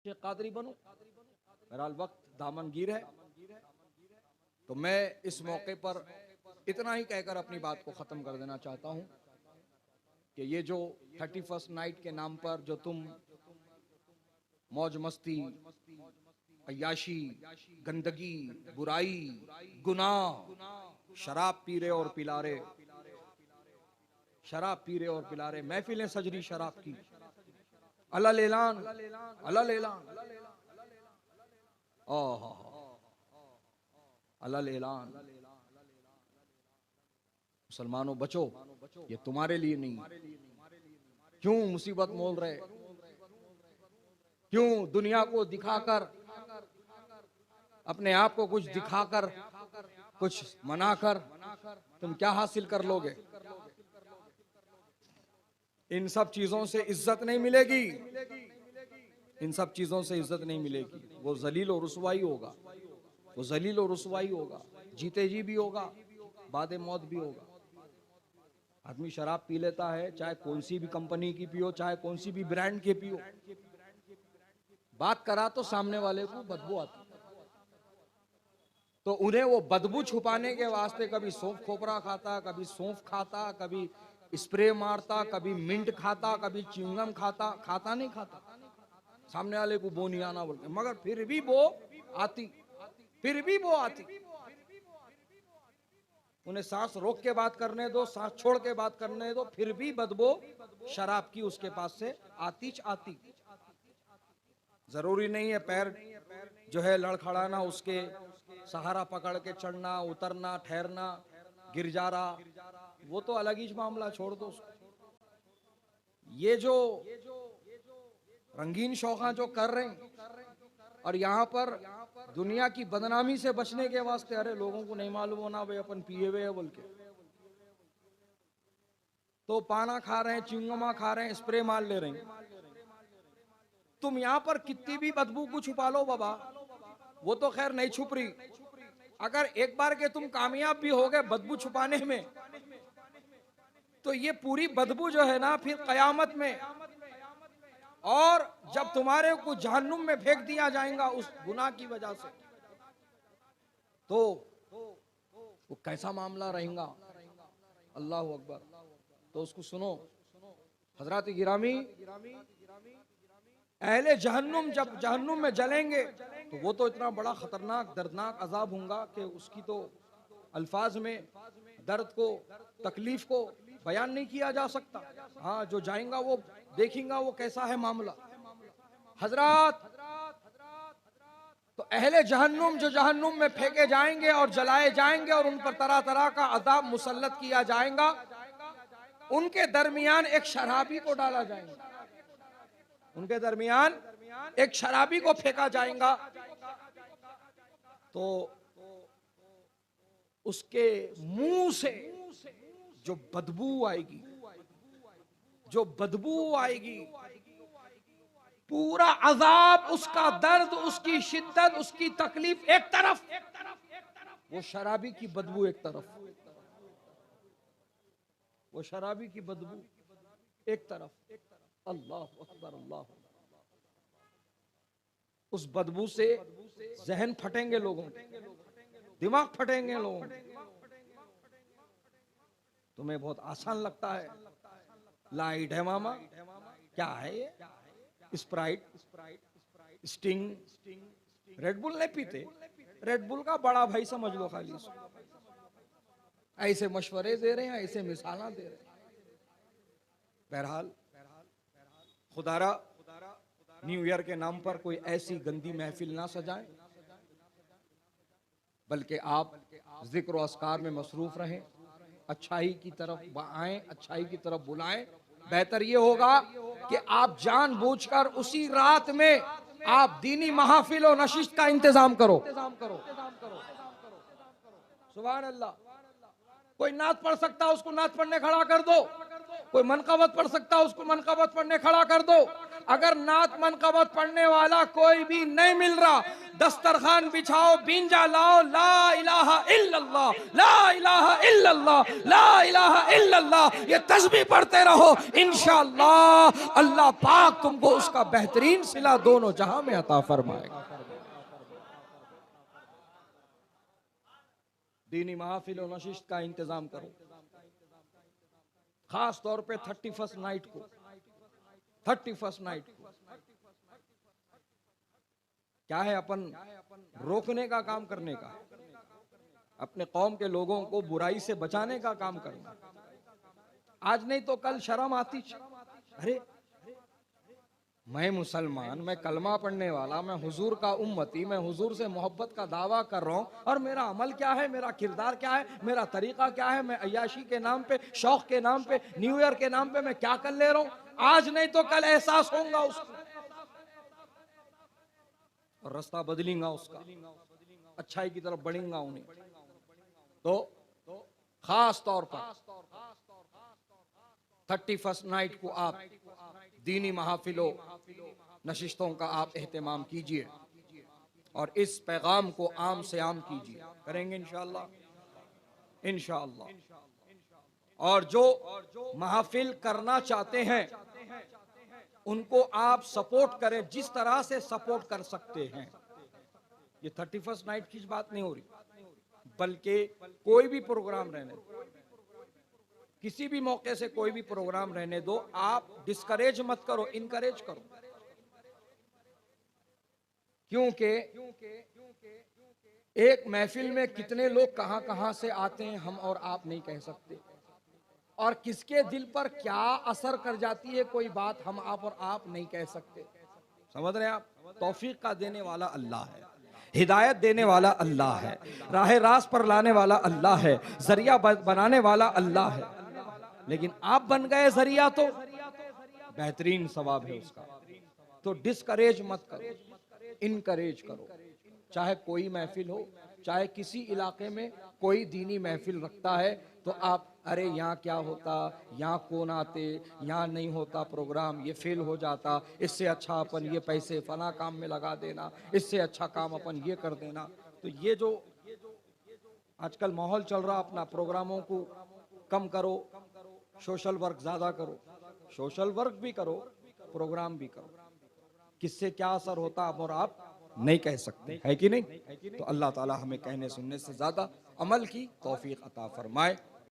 शेख कादरी बनूं। बहरहाल वक्त दामनगीर है, तो मैं इस मौके पर इतना ही कहकर अपनी बात को ख़त्म कर देना चाहता हूं कि ये जो 31st नाइट के नाम पर जो तुम मौज मस्ती, अय्याशी, गंदगी, बुराई, गुनाह, शराब पी रहे और पिला रहे, शराब पी रहे और पिला रहे, महफिलें सज रही शराब की, अलल ऐलान, अलल ऐलान, अलल ऐलान। मुसलमानों बचो, ये तुम्हारे लिए नहीं। क्यों मुसीबत मोल रहे, क्यों दुनिया को दिखाकर, अपने आप को कुछ दिखाकर, कुछ मनाकर तुम क्या हासिल कर लोगे? इन सब चीजों से इज्जत नहीं मिलेगी, इन सब चीजों से इज्जत नहीं मिलेगी। वो जलील और रुसवाई होगा, वो जलील और रुसवाई होगा, जीते जी भी होगा, बाद मौत भी होगा। आदमी शराब पी लेता है, चाहे कौन सी भी कंपनी की पियो, चाहे कौन सी भी ब्रांड के पियो, बात करा तो सामने वाले को बदबू आती, तो उन्हें वो बदबू छुपाने के वास्ते कभी सौंफ खोपरा खाता, कभी सौंफ खाता, कभी स्प्रे मारता, कभी मिंट खाता, कभी च्युइंगम खाता, खाता नहीं खाता, सामने वाले को वो नहीं आना बोलते, मगर फिर भी वो आती, फिर भी वो आती। उन्हें सांस रोक के बात करने दो, सांस छोड़ के बात करने दो, फिर भी बदबू शराब की उसके पास से आती आती। जरूरी नहीं है पैर जो है लड़खड़ाना, उसके सहारा पकड़ के चढ़ना, उतरना, ठहरना, गिर जा रहा, वो तो अलग ही मामला, छोड़ दो उसको। ये जो रंगीन शौक़ा जो कर रहे हैं, और यहाँ पर दुनिया की बदनामी से बचने के वास्ते, अरे लोगों को नहीं मालूम होना भाई अपन पिए हुए है बोल के, तो पाना खा रहे हैं, चिंगमा खा रहे हैं, स्प्रे मार ले रहे हैं। तुम यहाँ पर कितनी भी बदबू को छुपा लो बाबा, वो तो खैर नहीं छुप रही। अगर एक बार के तुम कामयाब भी हो गए बदबू छुपाने में, तो ये पूरी बदबू जो है ना फिर कयामत में, और जब तुम्हारे को जहन्नुम में फेंक दिया जाएगा उस गुनाह की वजह से, तो वो कैसा मामला रहेगा। अल्लाह अकबर। तो उसको सुनो हजरत गिरामी, अहले जहन्नुम जब जहन्नुम में जलेंगे तो वो तो इतना बड़ा खतरनाक दर्दनाक अजाब होगा कि उसकी तो अल्फाज में दर्द को, तकलीफ को बयान नहीं किया जा सकता। हाँ, जो जाएगा वो देखेगा वो कैसा है मामला। हजरत, तो अहले जहन्नुम जो जहन्नुम में फेंके जाएंगे और जलाए जाएंगे और उन पर तरह तरह का अजाब मुसल्लत किया जाएगा, उनके दरमियान एक शराबी को डाला जाएगा, उनके दरमियान एक शराबी को फेंका जाएगा, तो उसके मुंह से जो बदबू आएगी, जो बदबू आएगी, पूरा अजाब, उसका दर्द, उसकी शिद्दत, उसकी तकलीफ एक तरफ, वो शराबी की बदबू एक तरफ, वो शराबी की बदबू एक तरफ। अल्लाह अकबर, अल्लाह। उस बदबू से जहन फटेंगे लोगों, दिमाग फटेंगे लोगों। तुम्हें बहुत आसान लगता है, लाइट है मामा, क्या है ये, स्प्राइट, स्टिंग, रेड बुल नहीं पीते, रेड बुल का बड़ा भाई समझ लो खाली इसको। ऐसे मशवरे दे रहे हैं, ऐसे मिसाला दे रहे हैं। बहरहाल खुदारा न्यू ईयर के नाम पर कोई ऐसी गंदी महफिल ना सजाएं, बल्कि आप जिक्र अस्कार में मसरूफ रहें, अच्छाई की तरफ आएं, अच्छाई की तरफ बुलाएं। बेहतर ये होगा कि आप जानबूझकर उसी रात में आप दीनी महफिल और नशिस्त का इंतजाम करो। सुभान अल्लाह। कोई नात पढ़ सकता है उसको नात पढ़ने खड़ा कर दो, कोई मनकबत पढ़ सकता है उसको मनकबत पढ़ने खड़ा कर दो, अगर नात मनकबत पढ़ने वाला कोई भी नहीं मिल रहा, दस्तरखान बिछाओ, बींजा लाओ, ला इलाहा इल्लल्लाह, ला इलाहा इल्लल्लाह, ला इलाहा इल्लल्लाह, ये तस्बीह पढ़ते रहो। इंशाअल्लाह अल्लाह पाक तुमको उसका बेहतरीन सिला दोनों जहां में अता फरमाएगा। दीनी महफिल और नशिस्त का इंतजाम करो, खास तौर पे 31st नाइट को, 31st नाइट को क्या है, अपन रोकने का काम करने का, अपने कौम के लोगों को बुराई से बचाने का काम करना। आज नहीं तो कल शर्म आती, अरे मैं मुसलमान, मैं कलमा पढ़ने वाला, मैं हुजूर का उम्मती, मैं हुजूर से मोहब्बत का दावा कर रहा हूं, और मेरा अमल क्या है, मेरा किरदार क्या है, मेरा तरीका क्या है, मैं अय्याशी के नाम पे, शौक के नाम पे, न्यू ईयर के नाम पे मैं क्या कर ले रहा हूं। आज नहीं तो कल एहसास होगा उसको, और रास्ता बदलेगा उसका, अच्छाई की तरफ बढ़ेगा उन्हें। तो खास तौर पर 31st नाइट को आप दीनी महफिलों नशिस्तों का आप एहतमाम कीजिए और इस पैगाम को आम से आम कीजिए, करेंगे इंशाअल्लाह, इंशाअल्लाह। और जो महफिल करना चाहते हैं उनको आप सपोर्ट करें, जिस तरह से सपोर्ट कर सकते हैं। ये 31st नाइट की बात नहीं हो रही, बल्कि कोई भी प्रोग्राम रहने दो, किसी भी मौके से कोई भी प्रोग्राम रहने दो, आप डिस्करेज मत करो, इनकरेज करो। क्योंकि एक महफिल में कितने लोग कहां कहां से आते हैं हम और आप नहीं कह सकते, और किसके दिल पर क्या असर कर जाती है कोई बात हम आप और आप नहीं कह सकते। समझ रहे हैं आप? तौफीक का देने वाला अल्लाह है, हिदायत देने वाला अल्लाह है, राह रास्त पर लाने वाला अल्लाह है, जरिया बनाने वाला अल्लाह है। लेकिन आप बन गए जरिया तो बेहतरीन सवाब है उसका। तो डिस्करेज मत करो, इनकरेज करो। चाहे कोई महफिल हो, चाहे किसी इलाके में कोई दीनी महफिल रखता है तो आप, अरे यहाँ क्या होता, यहाँ कौन आते, यहाँ नहीं होता प्रोग्राम, ये फेल हो जाता, इससे अच्छा अपन ये पैसे फला काम में लगा देना, इससे अच्छा काम अपन ये कर देना। तो ये जो आजकल माहौल चल रहा, अपना प्रोग्रामों को कम करो, सोशल वर्क ज्यादा करो। सोशल वर्क भी करो, प्रोग्राम भी करो, किससे क्या असर होता आप और आप नहीं कह सकते, है कि नहीं? तो अल्लाह ताला हमें कहने सुनने से ज्यादा अमल की तौफीक अता फरमाए।